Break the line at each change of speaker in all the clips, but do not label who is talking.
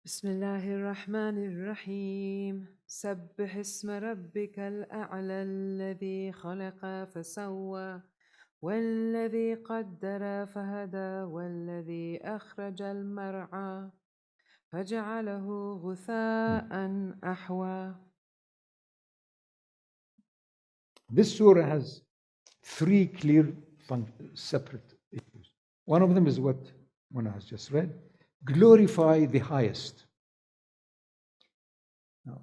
بسم الله الرحمن الرحيم سبح اسم ربك الأعلى الذي خلق فسوى والذي قدر فهدى والذي أخرج المرعى فجعله غثاء أحوى.
This surah has three clear separate issues. One of them is what Mona has just read. Glorify the highest. Now,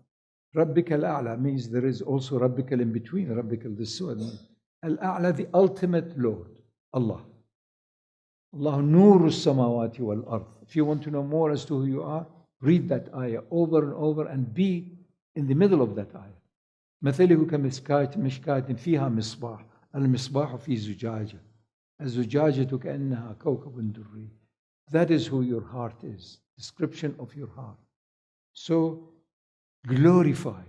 Rabbika al-A'la means there is also Rabbika in between. Rabbika, this surah means al-A'la, the ultimate Lord, Allah. Allah nuru samawati wal ard. If you want to know more as to who you are, read that ayah over and over and be in the middle of that ayah. مثله كمشكاة فيها مصباح المصباح في زجاجة الزجاجة كأنها كوكب دري. That is who your heart is. Description of your heart. So glorify.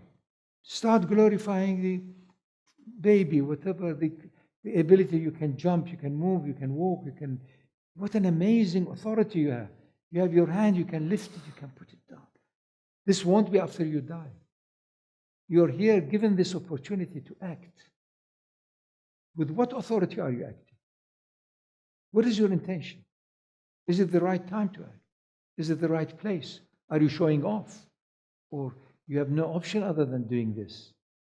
Start glorifying the baby, whatever the ability. You can jump, you can move, you can walk, you can. What an amazing authority you have. You have your hand, you can lift it, you can put it down. This won't be after you die. You're here given this opportunity to act. With what authority are you acting? What is your intention? Is it the right time to act? Is it the right place? Are you showing off? Or you have no option other than doing this?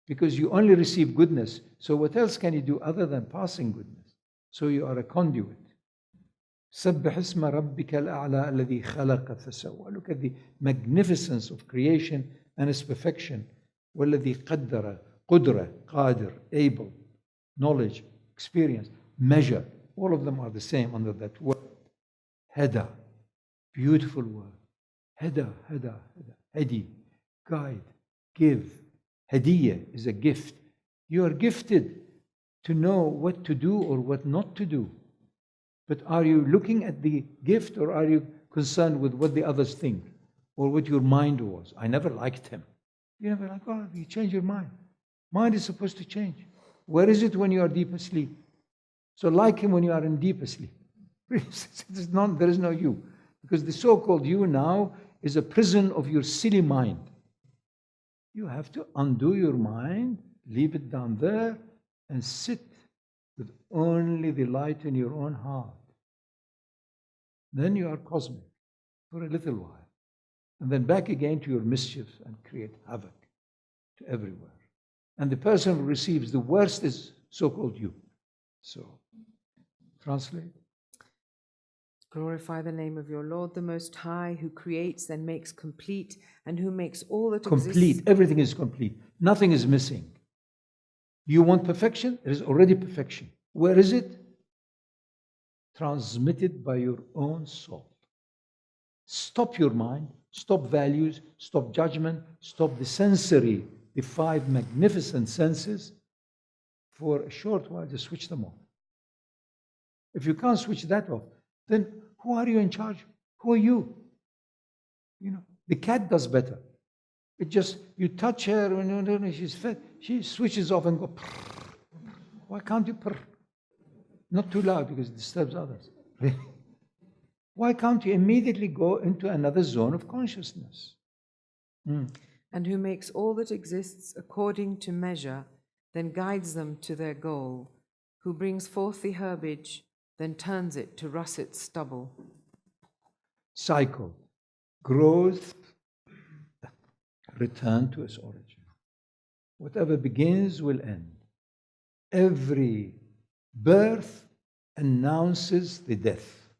Because you only receive goodness. So what else can you do other than passing goodness? So you are a conduit. سبح اسم ربك الأعلى الذي خلق فسوى. Look at the magnificence of creation and its perfection. والذي قدر, قدرة, قادر, able, knowledge, experience, measure. All of them are the same under that word. Hada, beautiful word. Hada, hada, hada. Hadi, guide, give. Hadiyah is a gift. You are gifted to know what to do or what not to do. But are you looking at the gift or are you concerned with what the others think or what your mind was? I never liked him. You never like, oh, you change your mind. Mind is supposed to change. Where is it when you are deep asleep? So like him when you are in deep asleep. There is no you. Because the so-called you now is a prison of your silly mind. You have to undo your mind, leave it down there, and sit with only the light in your own heart. Then you are cosmic for a little while. And then back again to your mischief and create havoc to everywhere. And the person who receives the worst is so-called you. So, translate.
Glorify the name of your Lord, the Most High, who creates and makes complete, and who makes all that
complete.
exists.
Everything is complete. Nothing is missing. You want perfection? There is already perfection. Where is it? Transmitted by your own soul. Stop your mind. Stop values, stop judgment, stop the sensory, the five magnificent senses. For a short while, just switch them off. If you can't switch that off, then who are you in charge? Who are you? You know, the cat does better. It just, you touch her when she's fed, she switches off and go purr. Why can't you purr? Not too loud because it disturbs others. Why can't you immediately go into another zone of consciousness?
And who makes all that exists according to measure, then guides them to their goal, who brings forth the herbage, then turns it to russet stubble.
Cycle, growth, return to its origin. Whatever begins will end. Every birth announces the death.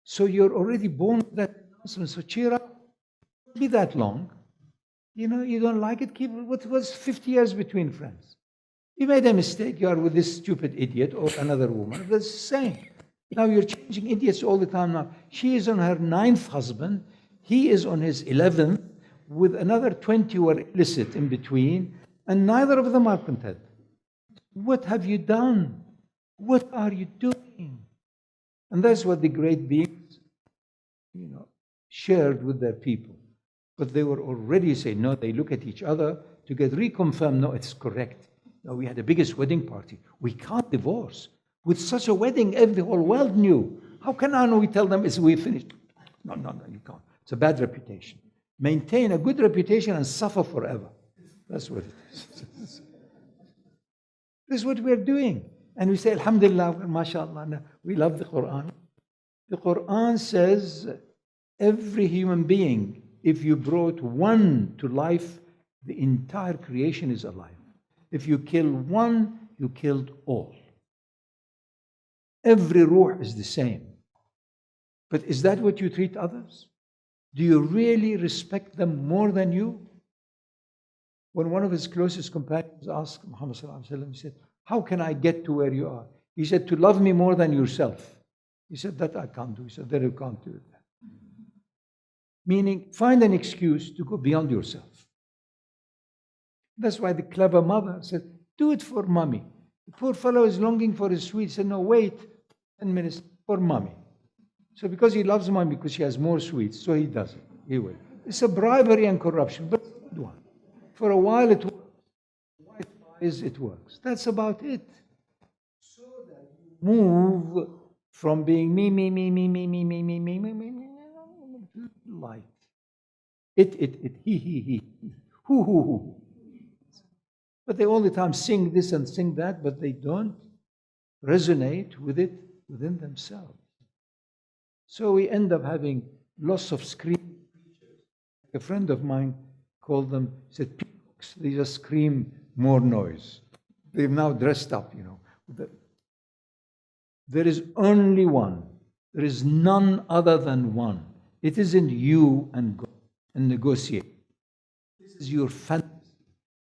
So you're already born with that announcement. So cheer up. Don't be that long. You know, you don't like it, keep it. What was 50 years between friends? You made a mistake, you are with this stupid idiot or another woman. That's the same. Now you're changing idiots all the time now. She is on her 9th husband. He is on his 11th with another 20 who are illicit in between. And neither of them are content. What have you done? What are you doing? And that's what the great beings, shared with their people. But they were already saying, no, they look at each other to get reconfirmed, no, it's correct. No, we had the biggest wedding party. We can't divorce. With such a wedding, the whole world knew. How can we tell them we finished? No, you can't. It's a bad reputation. Maintain a good reputation and suffer forever. That's what it is. This is what we're doing. And we say, Alhamdulillah, mashallah, we love the Qur'an. The Qur'an says, every human being, if you brought one to life, the entire creation is alive. If you kill one, you killed all. Every ruh is the same. But is that what you treat others? Do you really respect them more than you? When one of his closest companions asked Muhammad sallallahu alaihi wasallam, he said, how can I get to where you are? He said, to love me more than yourself. He said, that I can't do. He said, then you can't do it. Meaning, find an excuse to go beyond yourself. That's why the clever mother said, do it for mommy. The poor fellow is longing for his sweets. He said, no, wait 10 minutes for mommy. So because he loves mommy, because she has more sweets, so he does it. He will. It's a bribery and corruption, but it's a good one. For a while it works. White lies, it works. That's about it. So that you move from being me, light. It, he, who. But they all the time sing this and sing that, but they don't resonate with it within themselves. So we end up having lots of screaming preachers. A friend of mine called them, said, peacocks, they just scream more noise. They've now dressed up, you know. There is only one. There is none other than one. It isn't you and God and negotiate. This is your fantasy.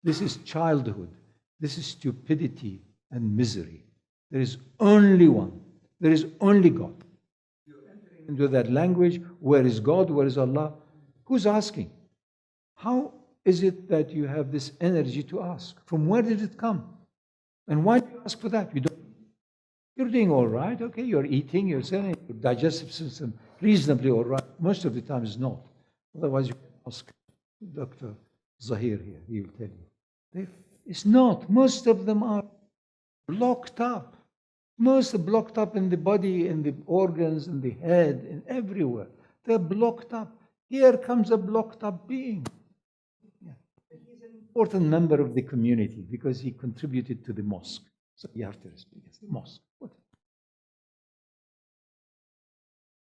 This is childhood. This is stupidity and misery. There is only one. There is only God. You're entering into that language. Where is God? Where is Allah? Who's asking? How is it that you have this energy to ask? From where did it come? And why do you ask for that? You don't. You're doing all right. Okay, you're eating. You're saying your digestive system reasonably all right. Most of the time is not. Otherwise, you can ask Dr. Zahir here. He will tell you. It's not. Most of them are blocked up. Most are blocked up in the body, in the organs, in the head, and everywhere. They're blocked up. Here comes a blocked up being. Yeah. He's an important member of the community because he contributed to the mosque. So you have to respect it. The mosque. What?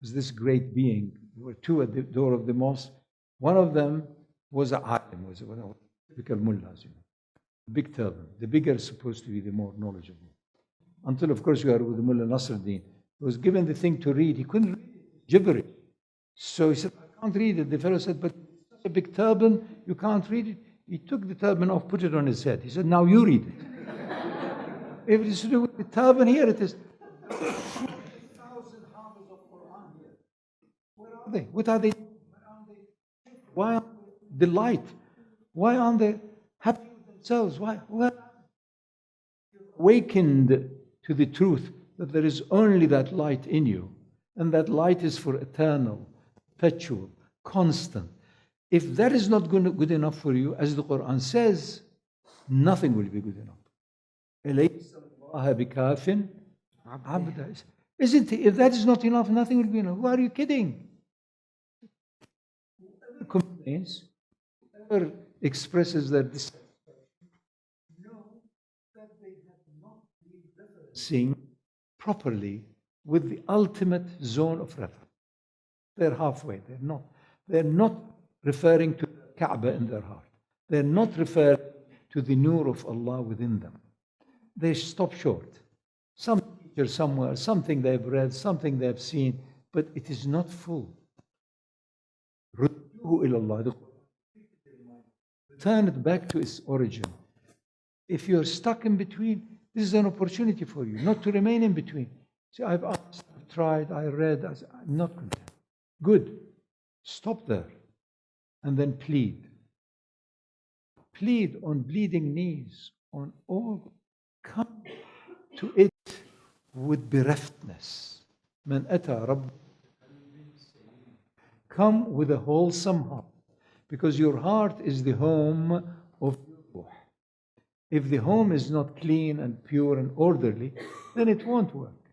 Was this great being? There were two at the door of the mosque. One of them was a alim, was one of the typical mullahs, you know. Big turban. The bigger is supposed to be the more knowledgeable. Until, of course, you are with the Mullah Nasruddin. He was given the thing to read. He couldn't read it. Gibberish. So he said, I can't read it. The fellow said, but it's such a big turban, you can't read it. He took the turban off, put it on his head. He said, now you read it. If it is to do with the turban, here it is. 50,000 harvest of Qur'an here. Where are they? What are they? Where are they? Why aren't they delight? Why aren't they happy with themselves? Why? Awakened to the truth that there is only that light in you, and that light is for eternal, perpetual, constant. If that is not good enough for you, as the Quran says, nothing will be good enough. Isn't it? If that is not enough, nothing will be enough. Who are you kidding? Whoever complains, whoever expresses their dissatisfaction, know that they have not been referencing properly with the ultimate zone of reference. They're halfway. They're not referring to Kaaba in their heart. They're not referring to the nur of Allah within them. They stop short. Some teacher somewhere, something they've read, something they've seen, but it is not full. Return it back to its origin. If you're stuck in between, this is an opportunity for you, not to remain in between. See, I've asked, I've tried, I read, I'm not content. Good. Stop there. And then plead. Plead on bleeding knees, on all. Come to it with bereftness. Man ata Rabb. Come with a wholesome heart. Because your heart is the home of your ruh. If the home is not clean and pure and orderly, then it won't work.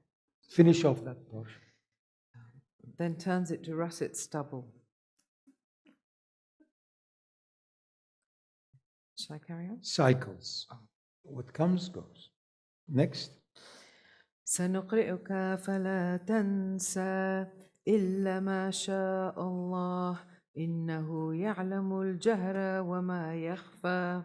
Finish off that portion.
Then turns it to russet stubble. Shall I carry on?
Cycles. What comes, goes. Next.
سنقرئك فلا تنسى إلا ما شاء الله إنه يعلم الجهر وما يخفى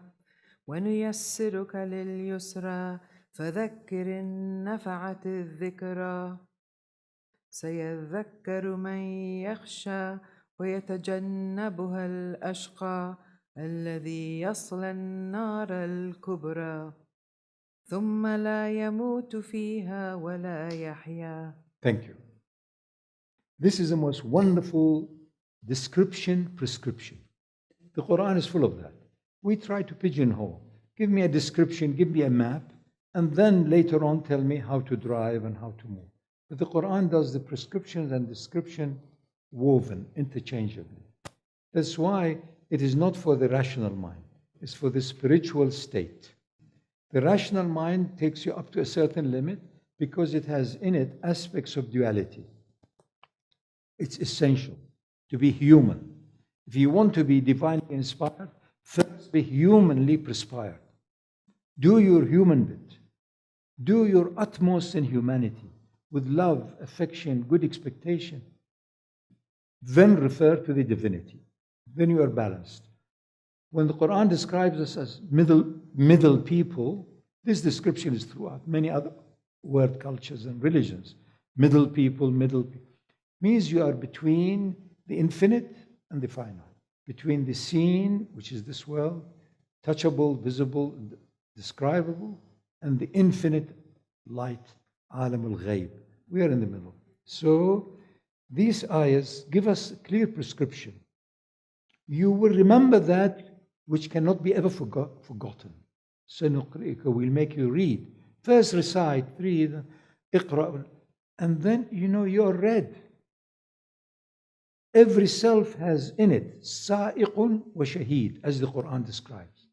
ونيسرك لليسرى فذكر إن نفعت الذكرى سيذكر من يخشى ويتجنبها الأشقى الذي يصلى النار الكبرى ثم لا يموت فيها ولا يحيا.
Thank you. This is the most wonderful description, prescription. The Quran is full of that. We try to pigeonhole. Give me a description, give me a map, and then later on tell me how to drive and how to move. But the Quran does the prescriptions and description woven interchangeably. That's why it is not for the rational mind. It's for the spiritual state. The rational mind takes you up to a certain limit because it has in it aspects of duality. It's essential to be human. If you want to be divinely inspired, first be humanly perspired. Do your human bit. Do your utmost in humanity with love, affection, good expectation. Then refer to the divinity. Then you are balanced. When the Quran describes us as middle people, this description is throughout many other world cultures and religions. Middle people means you are between the infinite and the finite, between the seen, which is this world, touchable, visible, describable, and the infinite light, alam al-ghayb. We are in the middle. So these ayahs give us a clear prescription. You will remember that which cannot be ever forgotten. سَنُقْرِئُكَ, we'll make you read. First recite, read, اقرأ, and then you're read. Every self has in it سَائِقٌ وَشَهِيد, as the Quran describes.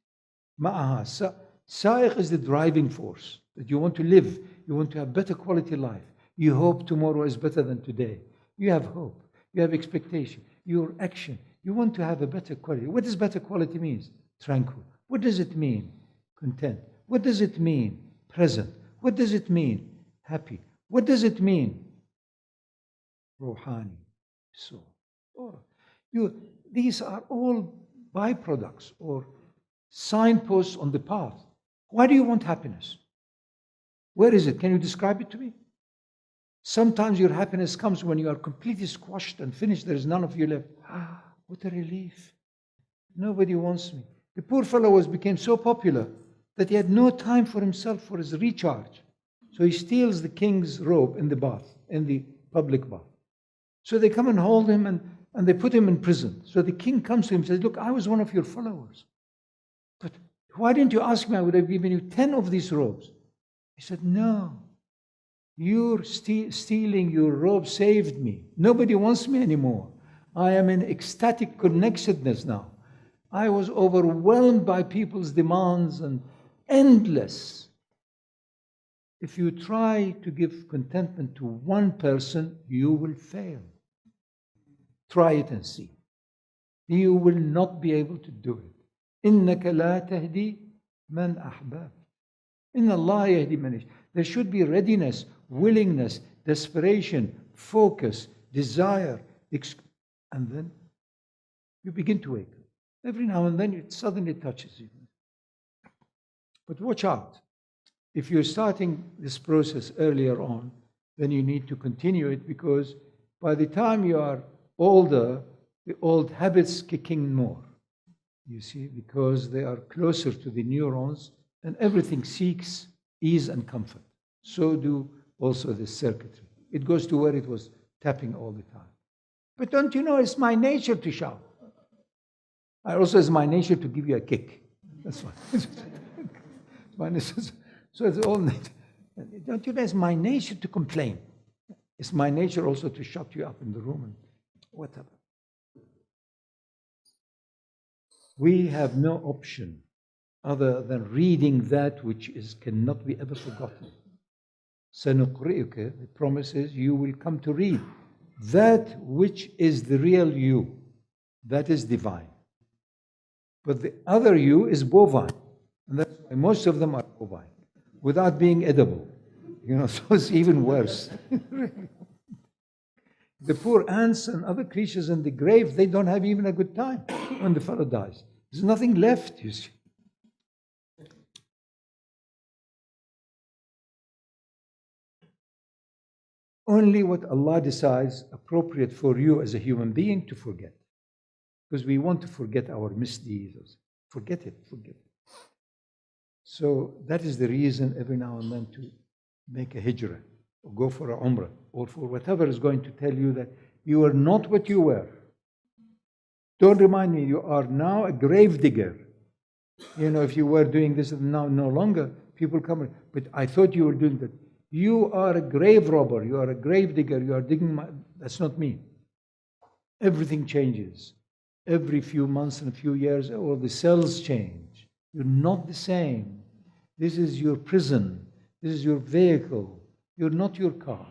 مَعَهَا سَائِق is the driving force, that you want to live, you want to have better quality life. You hope tomorrow is better than today. You have hope, you have expectation, your action. You want to have a better quality. What does better quality mean? Tranquil. What does it mean? Content. What does it mean? Present. What does it mean? Happy. What does it mean? Ruhani. So, these are all byproducts or signposts on the path. Why do you want happiness? Where is it? Can you describe it to me? Sometimes your happiness comes when you are completely squashed and finished. There is none of you left. What a relief. Nobody wants me. The poor fellow became so popular that he had no time for himself, for his recharge. So he steals the king's robe in the bath, in the public bath. So they come and hold him and they put him in prison. So the king comes to him and says, look, I was one of your followers. But why didn't you ask me? I would have given you 10 of these robes. He said, no. Your stealing your robe saved me. Nobody wants me anymore. I am in ecstatic connectedness now. I was overwhelmed by people's demands and endless. If you try to give contentment to one person, you will fail. Try it and see. You will not be able to do it. إِنَّكَ لَا تَهْدِي مَنْ أَحْبَبْتَ. إِنَّ اللَّهَ يَهْدِي مَنْ يَشَاءُ. There should be readiness, willingness, desperation, focus, desire, and then you begin to wake up. Every now and then it suddenly touches you. But watch out. If you're starting this process earlier on, then you need to continue it, because by the time you are older, the old habits kicking more. You see, because they are closer to the neurons and everything seeks ease and comfort. So do also the circuitry. It goes to where it was tapping all the time. But don't you know, it's my nature to shout. Also, it's my nature to give you a kick. That's why. It's my nature. So it's all nature. Don't you know, it's my nature to complain. It's my nature also to shut you up in the room and whatever. We have no option other than reading that which cannot be ever forgotten. سَنُقْرِئُكَ, the promise is you will come to read that which is the real you, that is divine. But the other you is bovine. And that's why most of them are bovine, without being edible. So it's even worse. The poor ants and other creatures in the grave, they don't have even a good time when the fellow dies. There's nothing left, you see. Only what Allah decides appropriate for you as a human being to forget. Because we want to forget our misdeeds. Forget it. So that is the reason every now and then to make a hijrah, or go for a umrah, or for whatever is going to tell you that you are not what you were. Don't remind me, you are now a grave digger. If you were doing this and now no longer, people come, but I thought you were doing that. You are a grave robber, you are a grave digger, you are digging that's not me. Everything changes. Every few months and a few years, all the cells change. You're not the same. This is your prison. This is your vehicle. You're not your car.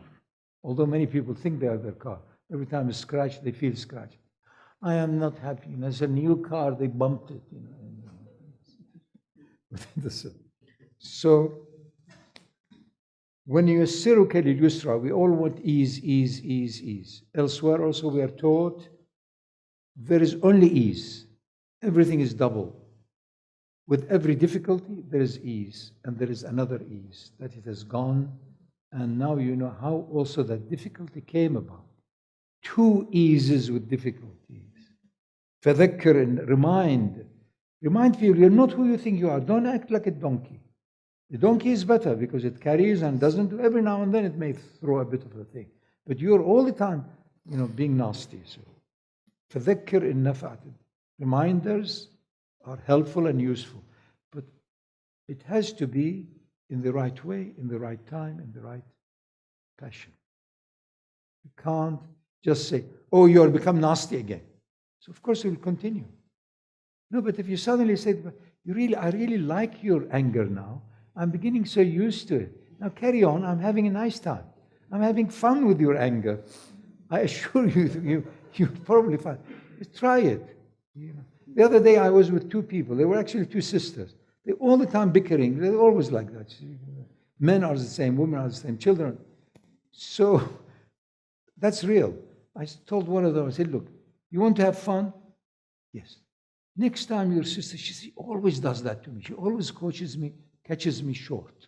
Although many people think they are their car. Every time it's scratched, they feel scratched. I am not happy. It's a new car, they bumped it. So, when you yassiruka lil yusra, we all want ease. Elsewhere also we are taught there is only ease. Everything is double. With every difficulty, there is ease, and there is another ease, that it has gone, and now you know how also that difficulty came about. Two eases with difficulties. Fadhakkar, and remind people, you're not who you think you are. Don't act like a donkey. The donkey is better because it carries and doesn't do. Every now and then it may throw a bit of a thing. But you're all the time, being nasty. So, fadhakkar in naf'atin. Reminders are helpful and useful. But it has to be in the right way, in the right time, in the right fashion. You can't just say, oh, you're become nasty again. So of course it will continue. No, but if you suddenly say, I really like your anger now. I'm beginning so used to it. Now carry on, I'm having a nice time. I'm having fun with your anger. I assure you, you'll probably find. Try it. The other day I was with two people. They were actually two sisters. They're all the time bickering. They're always like that. Men are the same, women are the same, children. So that's real. I told one of them, I said, look, you want to have fun? Yes. Next time your sister, she always does that to me. She always catches me short.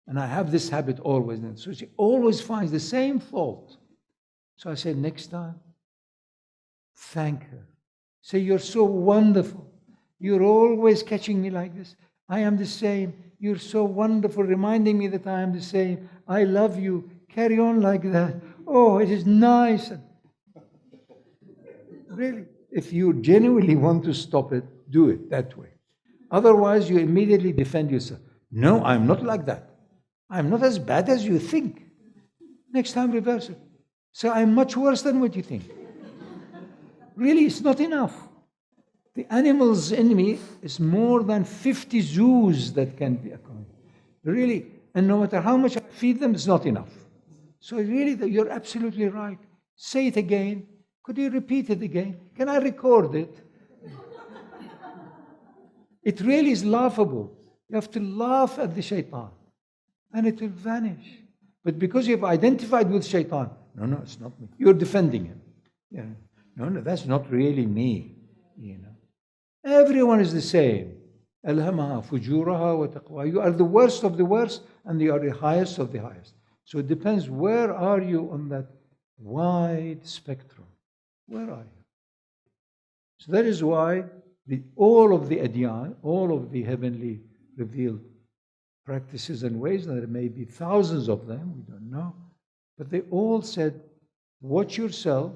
And I have this habit always. So she always finds the same fault. So I said, next time, thank her. Say, you're so wonderful. You're always catching me like this. I am the same. You're so wonderful, reminding me that I am the same. I love you. Carry on like that. Oh, it is nice. Really, if you genuinely want to stop it, do it that way. Otherwise, you immediately defend yourself. No, I'm not like that. I'm not as bad as you think. Next time, reverse it. So I'm much worse than what you think. Really, it's not enough. The animals in me is more than 50 zoos that can be accommodated. Really, and no matter how much I feed them, it's not enough. So really, you're absolutely right. Say it again. Could you repeat it again? Can I record it? It really is laughable. You have to laugh at the shaitan, and it will vanish. But because you've identified with shaitan, no, it's not me. You're defending him. No, that's not really me. Everyone is the same. Alhamaha fujuraha wa taqwa. You are the worst of the worst, and you are the highest of the highest. So it depends, where are you on that wide spectrum? Where are you? So that is why all of the adyan, all of the heavenly revealed practices and ways, and there may be thousands of them, we don't know, but they all said, watch yourself,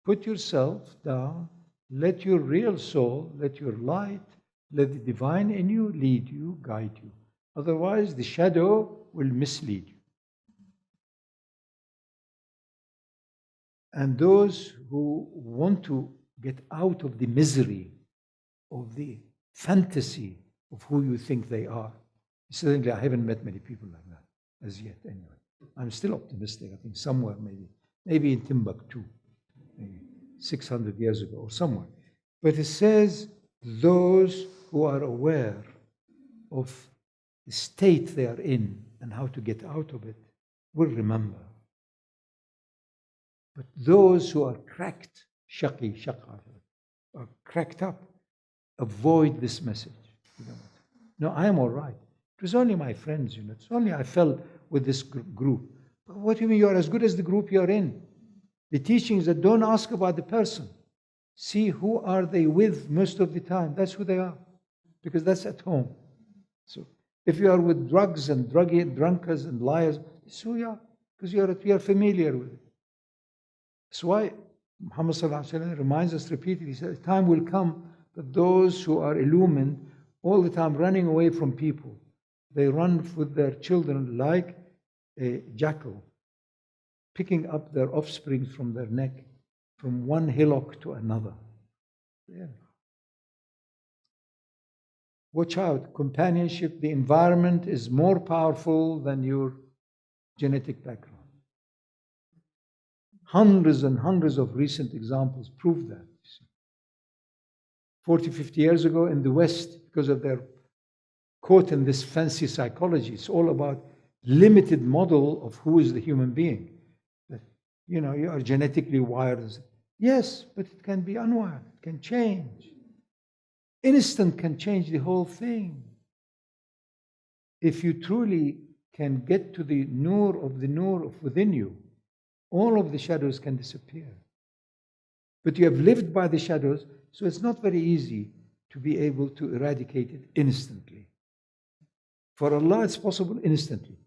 put yourself down, let your real soul, let your light, let the divine in you lead you, guide you. Otherwise, the shadow will mislead you. And those who want to get out of the misery of the fantasy of who you think they are, certainly I haven't met many people like that as yet anyway. I'm still optimistic. I think somewhere maybe in Timbuktu, maybe 600 years ago or somewhere. But it says, those who are aware of the state they are in and how to get out of it will remember. But those who are cracked, are cracked up, avoid this message. No, I am all right. It was only my friends, It's only I fell with this group. But what do you mean you are as good as the group you're in? The teachings that don't ask about the person. See who are they with most of the time. That's who they are. Because that's at home. So if you are with drugs and drunkards and liars, it's who you are. Because you are familiar with it. That's why Muhammad reminds us repeatedly, he says, time will come that those who are illumined all the time running away from people, they run with their children like a jackal, picking up their offspring from their neck, from one hillock to another. Yeah. Watch out, companionship, the environment is more powerful than your genetic background. Hundreds and hundreds of recent examples prove that. 40, 50 years ago in the West, because of their caught in this fancy psychology, it's all about limited model of who is the human being. That, you are genetically wired. Yes, but it can be unwired. It can change. Instant can change the whole thing. If you truly can get to the nur of within you, all of the shadows can disappear. But you have lived by the shadows, so it's not very easy to be able to eradicate it instantly. For Allah, it's possible instantly.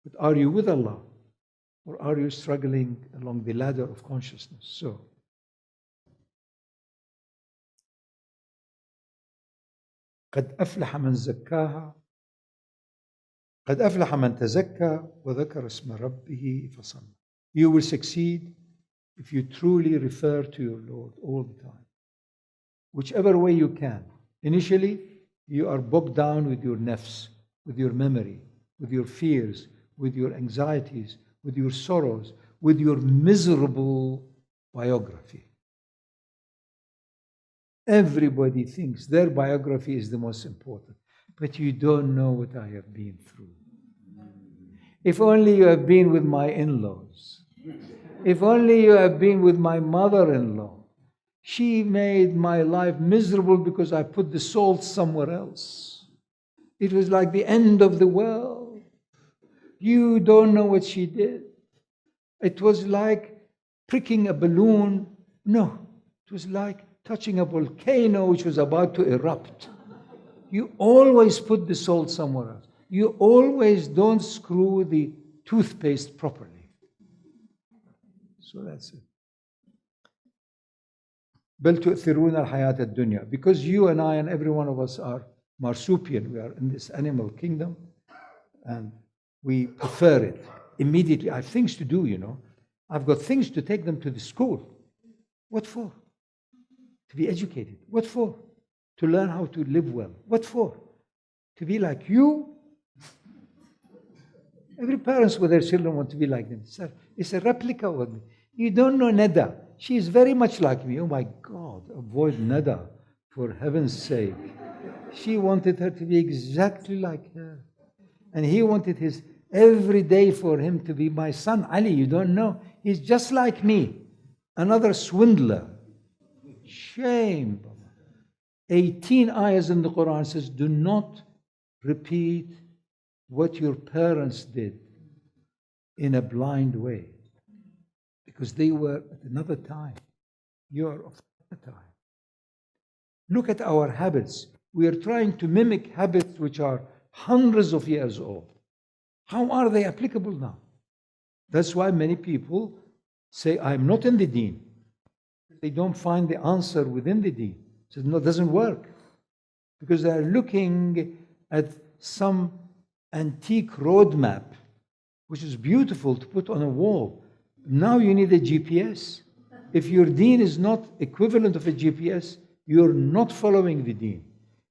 But are you with Allah? Or are you struggling along the ladder of consciousness? So, قد أفلح من زكاها قد أفلح من تزكى وذكر اسم ربه فصلى. You will succeed if you truly refer to your Lord all the time. Whichever way you can. Initially, you are bogged down with your nafs, with your memory, with your fears, with your anxieties, with your sorrows, with your miserable biography. Everybody thinks their biography is the most important, but you don't know what I have been through. If only you have been with my in-laws. If only you have been with my mother-in-law. She made my life miserable because I put the salt somewhere else. It was like the end of the world. You don't know what she did. It was like pricking a balloon. No, it was like touching a volcano which was about to erupt. You always put the salt somewhere else. You always don't screw the toothpaste properly. So that's it. بل تؤثرون الحياة الدنيا. Because you and I and every one of us are marsupial. We are in this animal kingdom and we prefer it. Immediately, I have things to do, I've got things to take them to the school. What for? To be educated. What for? To learn how to live well. What for? To be like you. Every parent with their children want to be like them. It's a replica of me. You don't know Neda. She is very much like me. Oh my God, avoid Neda, for heaven's sake. She wanted her to be exactly like her. And he wanted his every day for him to be my son. Ali, you don't know. He's just like me. Another swindler. Shame. 18 ayahs in the Quran says, do not repeat what your parents did in a blind way. Because they were at another time. You're of another time. Look at our habits. We are trying to mimic habits which are hundreds of years old. How are they applicable now? That's why many people say, I'm not in the deen. They don't find the answer within the deen. So no, it doesn't work. Because they are looking at some antique roadmap, which is beautiful to put on a wall. Now you need a GPS. If your deen is not equivalent of a GPS, you're not following the deen.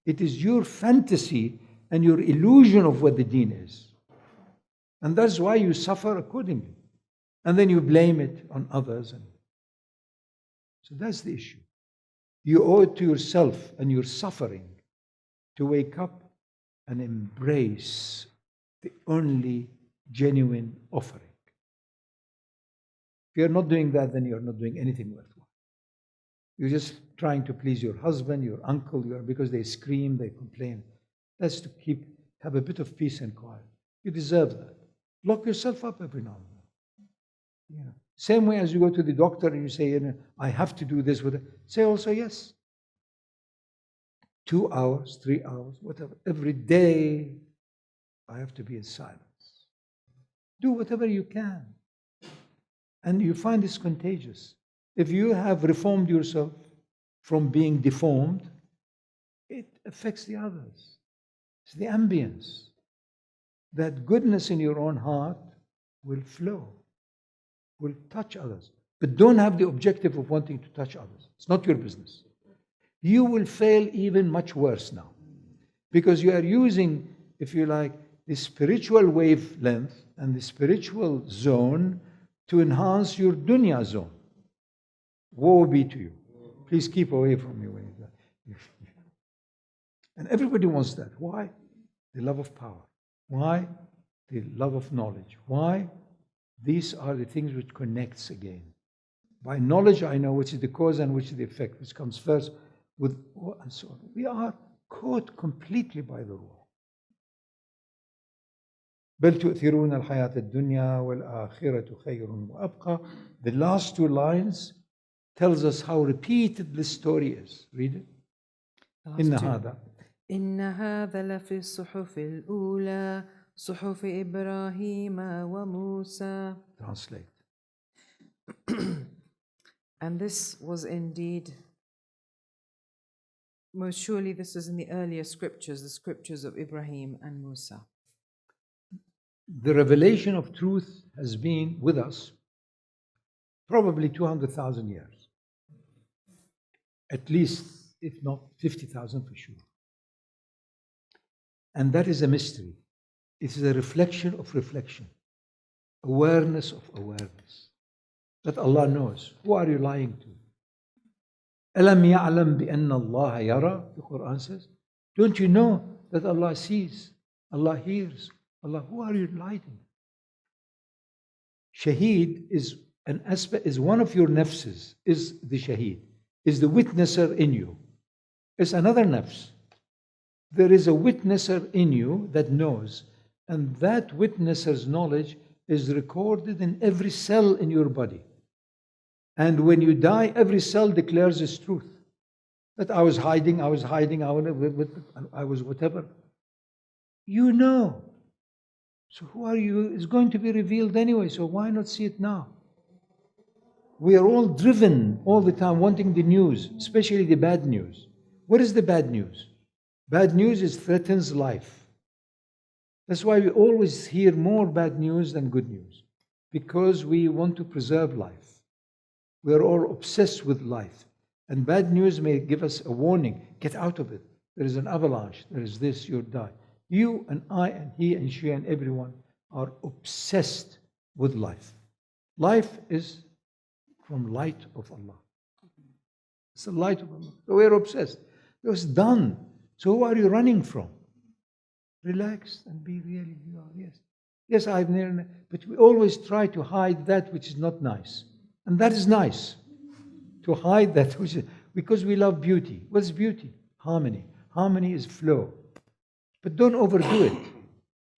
It is your fantasy and your illusion of what the deen is. And that's why you suffer accordingly. And then you blame it on others. So that's the issue. You owe it to yourself and your suffering to wake up and embrace the only genuine offering. If you're not doing that, then you're not doing anything worthwhile. You're just trying to please your husband, your uncle, because they scream, they complain. That's to have a bit of peace and quiet. You deserve that. Lock yourself up every now and then. Yeah. Same way as you go to the doctor and you say, I have to do this with it. Say also yes. 2 hours, 3 hours, whatever. Every day, I have to be in silence. Do whatever you can. And you find this contagious. If you have reformed yourself from being deformed, it affects the others. It's the ambience. That goodness in your own heart will flow, will touch others. But don't have the objective of wanting to touch others. It's not your business. You will fail even much worse now. Because you are using, if you like, the spiritual wavelength and the spiritual zone to enhance your dunya zone. Woe be to you. Please keep away from me when you do that. And everybody wants that. Why? The love of power. Why? The love of knowledge. Why? These are the things which connects again. By knowledge, I know which is the cause and which is the effect, which comes first with, and so on. We are caught completely by the law. بل تؤثرون الحياة الدنيا والآخرة خير وأبقى. The last 2 lines tells us how repeated this story is. Read it. إن هذا
إن هذا لفي الصحف الأولى صحف إبراهيم وموسى.
Translate.
And this was indeed, most surely this is in the earlier scriptures, the scriptures of Ibrahim and Musa.
The revelation of truth has been with us probably 200,000 years. At least, if not 50,000 for sure. And that is a mystery. It is a reflection of reflection. Awareness of awareness. That Allah knows. Who are you lying to? أَلَمْ يَعْلَمْ بِأَنَّ اللَّهَ يَرَى, the Qur'an says. Don't you know that Allah sees, Allah hears, Allah, who are you lying? Shaheed is an aspect, is one of your nafses, is the shaheed, is the witnesser in you. It's another nafs. There is a witnesser in you that knows, and that witnesser's knowledge is recorded in every cell in your body. And when you die, every cell declares its truth. That I was hiding, I was whatever. You know. So who are you? It's going to be revealed anyway, so why not see it now? We are all driven all the time wanting the news, especially the bad news. What is the bad news? Bad news threatens life. That's why we always hear more bad news than good news, because we want to preserve life. We are all obsessed with life. And bad news may give us a warning. Get out of it. There is an avalanche. There is this, you'll die. You and I and he and she and everyone are obsessed with life. Life is from light of Allah. It's the light of Allah. So we're obsessed. It was done. So who are you running from? Relax and be really you are. Yes. Yes, I've never, but we always try to hide that which is not nice. And that is nice. To hide that which is, because we love beauty. What's beauty? Harmony. Harmony is flow. But don't overdo it.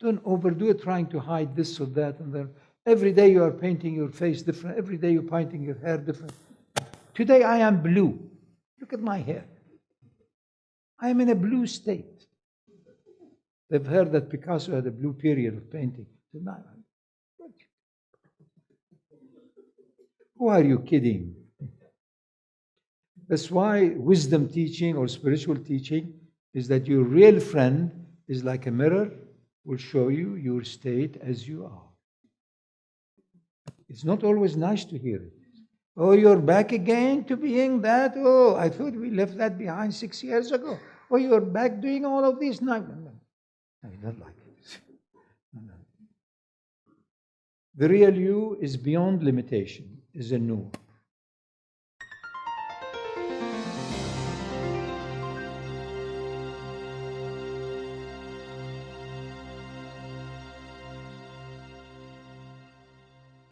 Don't overdo it trying to hide this or that and that. Every day you are painting your face different. Every day you're painting your hair different. Today I am blue. Look at my hair. I am in a blue state. They've heard that Picasso had a blue period of painting. Who are you kidding? That's why wisdom teaching or spiritual teaching is that your real friend is like a mirror, will show you your state as you are. It's not always nice to hear it. Oh, you're back again to being that? Oh, I thought we left that behind 6 years ago. Oh, you're back doing all of this? No, I don't like it. No. The real you is beyond limitation, is a nur.